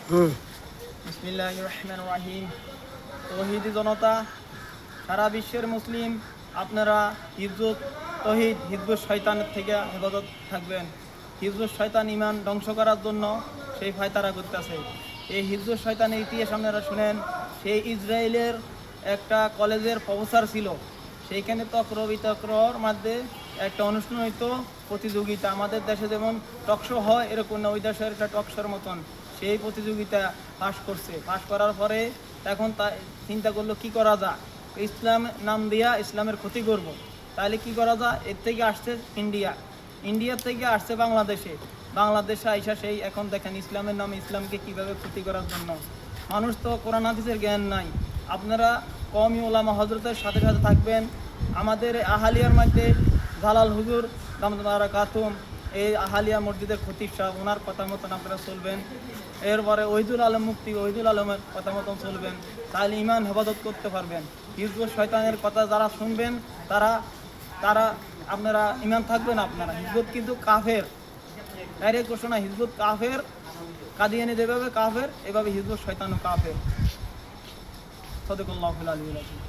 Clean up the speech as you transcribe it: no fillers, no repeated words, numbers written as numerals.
বিসমিল্লাহির রহমানির রহিম। তৌহিদি জনতা, সারা বিশ্বের মুসলিম, আপনারা হিজবুত তৌহিদ হিজবুত শয়তানের থেকে হেফাজত থাকবেন। হিজবুত শয়তান ইমান ধ্বংস করার জন্য সেই ফায়তারা করতেছে। এই হিজবুত শয়তানের ইতিহাস আপনারা শুনেন। সেই ইসরায়েলের একটা কলেজের প্রফেসর ছিল, সেইখানে তক্র বিতক্রর মধ্যে একটা অনুষ্ঠান হইতো, প্রতিযোগিতা। আমাদের দেশে যেমন টকশো হয়, এরকম না, ওই দেশের একটা টকশোর মতন সেই প্রতিযোগিতা পাশ করার পরে এখন তা চিন্তা করলো কি করা যায়। ইসলাম নাম দিয়া ইসলামের ক্ষতি করব। তাহলে কি করা যায়? এর থেকে আসছে ইন্ডিয়ার থেকে আসছে বাংলাদেশে আইসা সেই এখন দেখেন ইসলামের নামে ইসলামকে কিভাবে ক্ষতি করার জন্য। মানুষ তো কোরআন হাদিসের জ্ঞান নাই। আপনারা কওমি ওলামা হজরতের সাথে সাথে থাকবেন। আমাদের আহালিয়ার মধ্যে জালাল হুজুর দামদারা কাতুম, এই আহালিয়া মসজিদের খতিব সাহেব, ওনার কথা মতন আপনারা চলবেন। এরপরে ওহিদুল আলম মুফতি ওহিদুল আলমের কথা মতন চলবেন, তাহলে ইমান হেফাজত করতে পারবেন। হিজবুত শয়তানের কথা যারা শুনবেন তারা তারা আপনারা ইমান থাকবেন। আপনারা হিজবুত কিন্তু কাফের, ডাইরেক্ট ঘোষণা, হিজবুত কাফের। কাদিয়ানি যেভাবে কাফের, এভাবে হিজবুত শয়তানও কাফের। সদাকাল্লাহুল আলিয়্যুল আযীম।